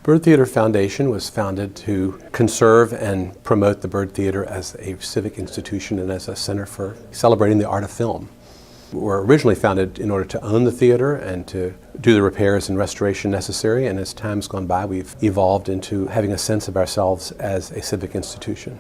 Bird Theater Foundation was founded to conserve and promote the Bird Theater as a civic institution and as a center for celebrating the art of film. We were originally founded in order to own the theater and to do the repairs and restoration necessary, and as time's gone by, we've evolved into having a sense of ourselves as a civic institution.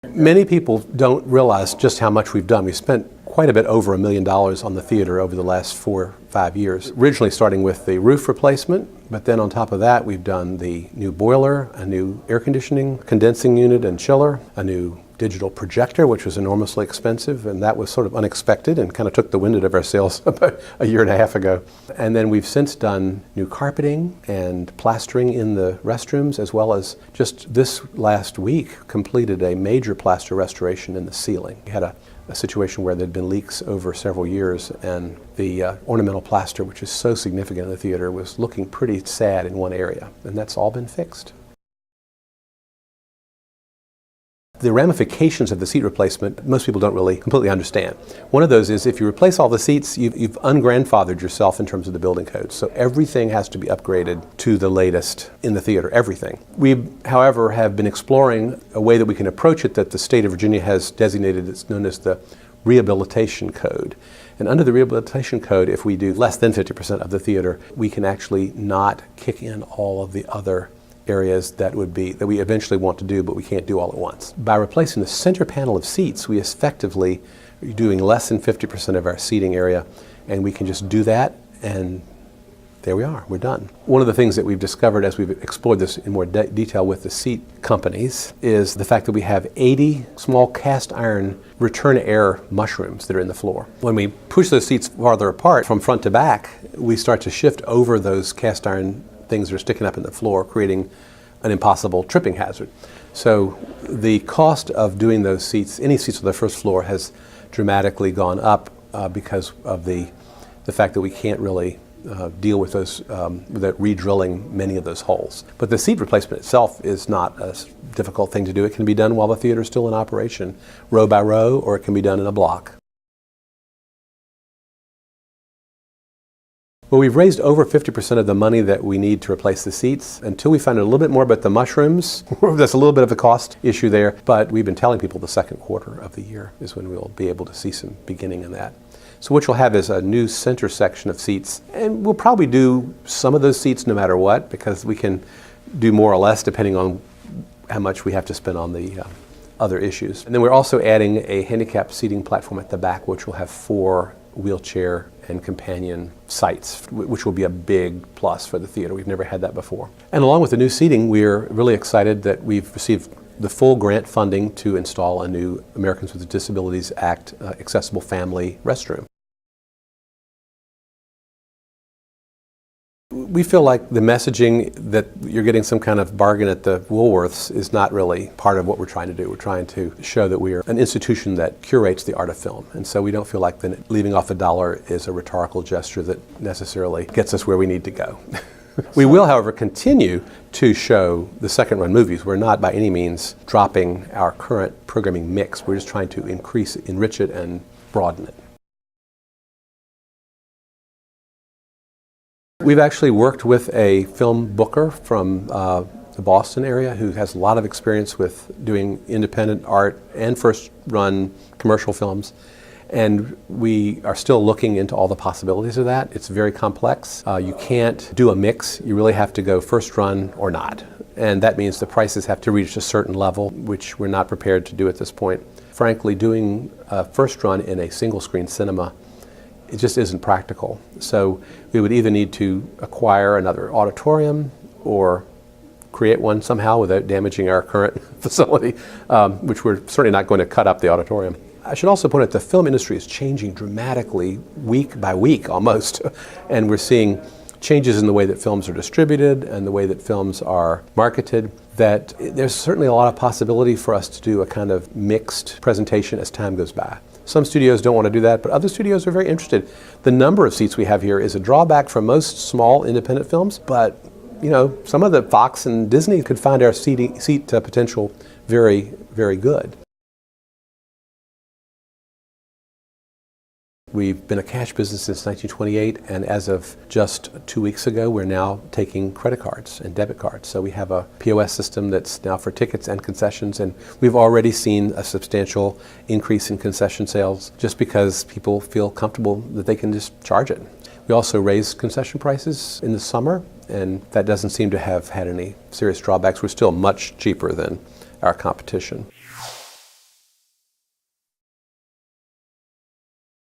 Many people don't realize just how much we've done. We've spent quite a bit over $1 million on the theater over the last 4 or 5 years. Originally starting with the roof replacement, but then on top of that we've done the new boiler, a new air conditioning, condensing unit and chiller, a new digital projector, which was enormously expensive, and that was sort of unexpected and kind of took the wind out of our sails about a year and a half ago. And then we've since done new carpeting and plastering in the restrooms, as well as just this last week completed a major plaster restoration in the ceiling. We had a situation where there'd been leaks over several years, and the ornamental plaster, which is so significant in the theater, was looking pretty sad in one area, and that's all been fixed. The ramifications of the seat replacement, most people don't really completely understand. One of those is if you replace all the seats, you've ungrandfathered yourself in terms of the building codes. So everything has to be upgraded to the latest in the theater, everything. We, however, have been exploring a way that we can approach it that the state of Virginia has designated. It's known as the Rehabilitation Code. And under the Rehabilitation Code, if we do less than 50% of the theater, we can actually not kick in all of the other areas that we eventually want to do, but we can't do all at once. By replacing the center panel of seats, we effectively are doing less than 50% of our seating area, and we can just do that, and there we are, we're done. One of the things that we've discovered as we've explored this in more detail with the seat companies is the fact that we have 80 small cast iron return air mushrooms that are in the floor. When we push those seats farther apart from front to back, we start to shift over those cast iron things that are sticking up in the floor, creating an impossible tripping hazard. So the cost of doing those seats, any seats on the first floor, has dramatically gone up because of the fact that we can't really deal with those, without re-drilling many of those holes. But the seat replacement itself is not a difficult thing to do. It can be done while the theater is still in operation, row by row, or it can be done in a block. Well, we've raised over 50% of the money that we need to replace the seats. Until we find out a little bit more about the mushrooms, that's a little bit of a cost issue there, but we've been telling people the second quarter of the year is when we'll be able to see some beginning in that. So what you'll have is a new center section of seats, and we'll probably do some of those seats no matter what, because we can do more or less depending on how much we have to spend on the other issues. And then we're also adding a handicap seating platform at the back, which will have 4 wheelchair and companion sites, which will be a big plus for the theater. We've never had that before. And along with the new seating, we're really excited that we've received the full grant funding to install a new Americans with Disabilities Act accessible family restroom. We feel like the messaging that you're getting some kind of bargain at the Woolworths is not really part of what we're trying to do. We're trying to show that we are an institution that curates the art of film. And so we don't feel like leaving off $1 is a rhetorical gesture that necessarily gets us where we need to go. We will, however, continue to show the second-run movies. We're not by any means dropping our current programming mix. We're just trying to enrich it and broaden it. We've actually worked with a film booker from the Boston area who has a lot of experience with doing independent art and first-run commercial films. And we are still looking into all the possibilities of that. It's very complex. You can't do a mix. You really have to go first run or not. And that means the prices have to reach a certain level, which we're not prepared to do at this point. Frankly, doing a first run in a single-screen cinema, it just isn't practical. So we would either need to acquire another auditorium or create one somehow without damaging our current facility, which we're certainly not going to cut up the auditorium. I should also point out the film industry is changing dramatically week by week almost, and we're seeing changes in the way that films are distributed and the way that films are marketed, that there's certainly a lot of possibility for us to do a kind of mixed presentation as time goes by. Some studios don't want to do that, but other studios are very interested. The number of seats we have here is a drawback for most small independent films, but some of the Fox and Disney could find our seat potential very, very good. We've been a cash business since 1928, and as of just 2 weeks ago, we're now taking credit cards and debit cards. So we have a POS system that's now for tickets and concessions, and we've already seen a substantial increase in concession sales just because people feel comfortable that they can just charge it. We also raised concession prices in the summer, and that doesn't seem to have had any serious drawbacks. We're still much cheaper than our competition.